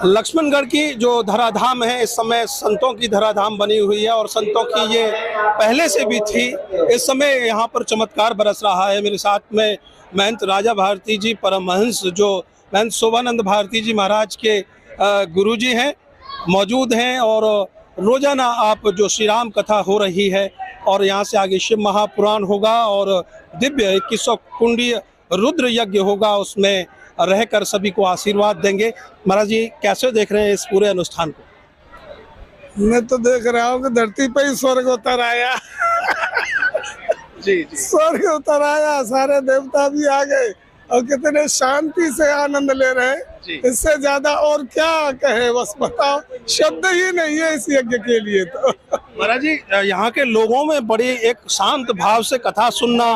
लक्ष्मणगढ़ की जो धराधाम है इस समय संतों की धराधाम बनी हुई है और संतों की ये पहले से भी थी। इस समय यहाँ पर चमत्कार बरस रहा है। मेरे साथ में महंत राजा भारती जी परमहंस जो महंत शोभानंद भारती जी महाराज के गुरुजी हैं मौजूद हैं और रोजाना आप जो श्री राम कथा हो रही है और यहाँ से आगे शिव महापुराण होगा और दिव्य 2100 कुंडीय रुद्र यज्ञ होगा, उसमें रहकर सभी को आशीर्वाद देंगे। महाराज जी कैसे देख रहे हैं इस पूरे अनुष्ठान को? मैं तो देख रहा हूँ कि धरती पे ही स्वर्ग उतर आया। जी जी। स्वर्ग उतर आया, सारे देवता भी आ गए और कितने शांति से आनंद ले रहे हैं। इससे ज्यादा और क्या कहे, बस बताओ, शब्द ही नहीं है इस यज्ञ के लिए। तो महाराज जी यहाँ के लोगों में बड़ी एक शांत भाव से कथा सुनना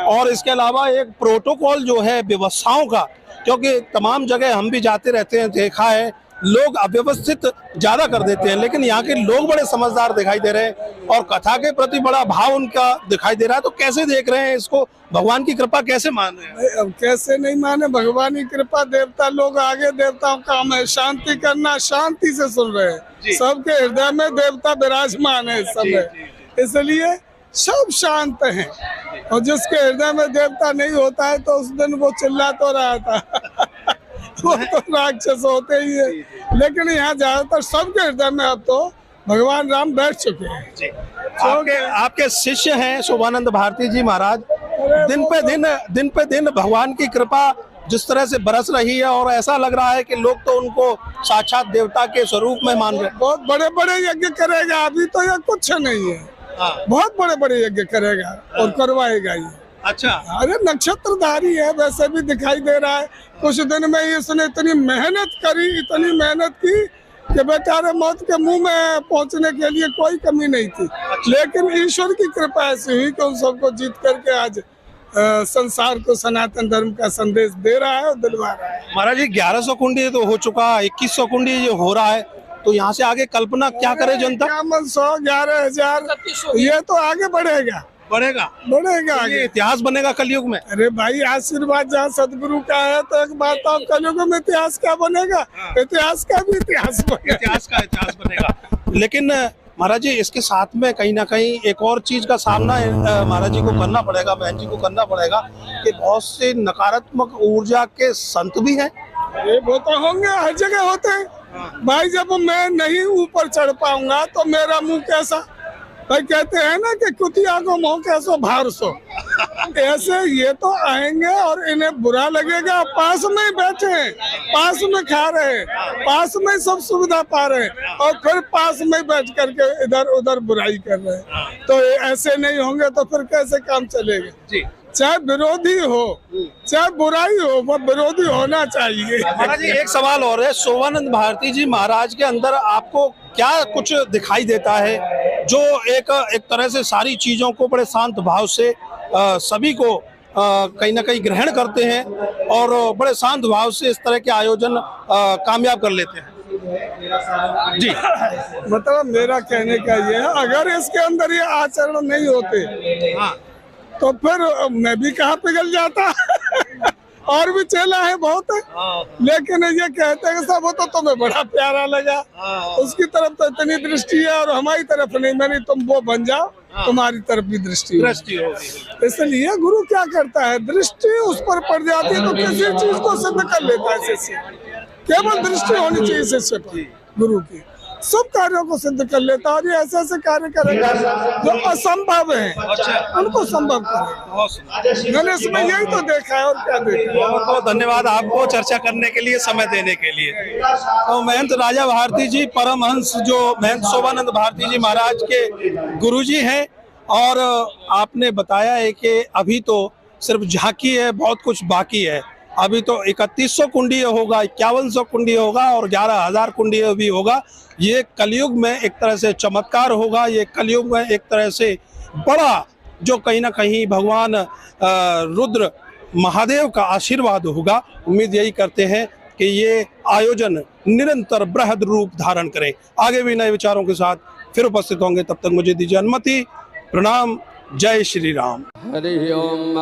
और इसके अलावा एक प्रोटोकॉल जो है व्यवस्थाओं का, क्योंकि तमाम जगह हम भी जाते रहते हैं, देखा है लोग अव्यवस्थित ज्यादा कर देते हैं, लेकिन यहाँ के लोग बड़े समझदार दिखाई दे रहे हैं और कथा के प्रति बड़ा भाव उनका दिखाई दे रहा है। तो कैसे देख रहे हैं इसको, भगवान की कृपा कैसे मान रहे हैं? अब कैसे नहीं माने, भगवान की कृपा, देवता लोग आगे, देवताओं का काम है शांति करना, शांति से सुन रहे हैं। सबके हृदय में देवता विराजमान है इस समय, इसलिए सब शांत हैं। और जिसके हृदय में देवता नहीं होता है तो उस दिन वो चिल्ला तो रहा था वो तो राक्षस होते ही है, लेकिन यहाँ ज्यादातर सबके हृदय में अब तो भगवान राम बैठ चुके हैं। आपके शिष्य हैं शोभानंद भारती जी महाराज, दिन पे दिन भगवान की कृपा जिस तरह से बरस रही है और ऐसा लग रहा है कि लोग तो उनको साक्षात देवता के स्वरूप में मान रहे हैं। बहुत बड़े बड़े यज्ञ करेगा, अभी तो ये कुछ नहीं है। बहुत बड़े बड़े यज्ञ करेगा और करवाएगा ये। अच्छा, अरे नक्षत्रधारी है, वैसे भी दिखाई दे रहा है। कुछ दिन में ही इसने इतनी मेहनत करी, इतनी मेहनत की कि बेचारे मौत के मुंह में पहुंचने के लिए कोई कमी नहीं थी। लेकिन ईश्वर की कृपा ऐसी हुई कि उन सबको जीत करके आज संसार को सनातन धर्म का संदेश दे रहा है और दिलवा रहा है। महाराज जी 1100 कुंडी तो हो चुका, 2100 कुंडी जो हो रहा है, तो यहाँ से आगे कल्पना क्या करे जनता? 100, 11,000 ये तो आगे बढ़ेगा आगे, इतिहास बनेगा कलयुग में। अरे भाई आशीर्वाद जहाँ सदगुरु का है तो एक बात, आप कलयुग में इतिहास क्या बनेगा? इतिहास का भी इतिहास बनेगा। लेकिन महाराज जी इसके साथ में कहीं ना कहीं एक और चीज का सामना महाराज जी को करना पड़ेगा, बहन जी को करना पड़ेगा कि बहुत से नकारात्मक ऊर्जा के संत भी हैं। अरे वो तो होंगे, हर जगह होते हैं भाई। जब मैं नहीं ऊपर चढ़ पाऊंगा तो मेरा मुंह कैसा, भाई कहते हैं ना कि कुतिया को मुंह कैसो भार सो, ऐसे ये तो आएंगे और इन्हें बुरा लगेगा। पास में ही बैठे हैं, पास में खा रहे हैं, पास में सब सुविधा पा रहे हैं और फिर पास में बैठ करके इधर उधर बुराई कर रहे हैं। तो ऐसे नहीं होंगे तो फिर कैसे काम चलेगा? चाहे विरोधी हो चाहे बुराई हो, वो विरोधी होना चाहिए। महाराज जी एक सवाल और है, शोभानंद भारती जी महाराज के अंदर आपको क्या कुछ दिखाई देता है जो एक तरह से सारी चीजों को बड़े शांत भाव से सभी को कहीं ना कहीं ग्रहण करते हैं और बड़े शांत भाव से इस तरह के आयोजन कामयाब कर लेते हैं? जी मतलब मेरा कहने का ये है, अगर इसके अंदर ये आचरण नहीं होते तो फिर मैं भी कहाँ पिघल जाता और भी चेला है बहुत है, लेकिन ये कहते हैं कि सब हो तो तुम्हें बड़ा प्यारा लगा, उसकी तरफ तो इतनी दृष्टि है और हमारी तरफ नहीं, मैंने तुम वो बन जाओ, तुम्हारी तरफ भी दृष्टि होगी। इसलिए गुरु क्या करता है, दृष्टि उस पर पड़ जाती है तो किसी चीज को सिद्ध कर लेता है शिष्य। केवल दृष्टि होनी चाहिए शिष्य पर, गुरु की सब कार्यों को सिद्ध कर लेता है और ये ऐसे ऐसे कार्य करेगा जो असंभव है उनको संभव करेगा। मैंने इसमें यही तो देखा है और क्या देखा। बहुत बहुत धन्यवाद आपको चर्चा करने के लिए, समय देने के लिए। तो महंत राजा भारती जी परमहंस जो महंत शोभानंद भारती जी महाराज के गुरुजी हैं और आपने बताया है कि अभी तो सिर्फ झांकी है, बहुत कुछ बाकी है। अभी तो 3100 कुंडी होगा, 5100 कुंडी होगा और 11,000 कुंडी भी होगा। ये कलयुग में एक तरह से चमत्कार होगा, ये कलयुग में एक तरह से बड़ा जो कहीं ना कहीं भगवान रुद्र महादेव का आशीर्वाद होगा। उम्मीद यही करते हैं कि ये आयोजन निरंतर बृहद रूप धारण करे। आगे भी नए विचारों के साथ फिर उपस्थित होंगे, तब तक मुझे दीजिए अनुमति। प्रणाम, जय श्री राम। हरि ओम।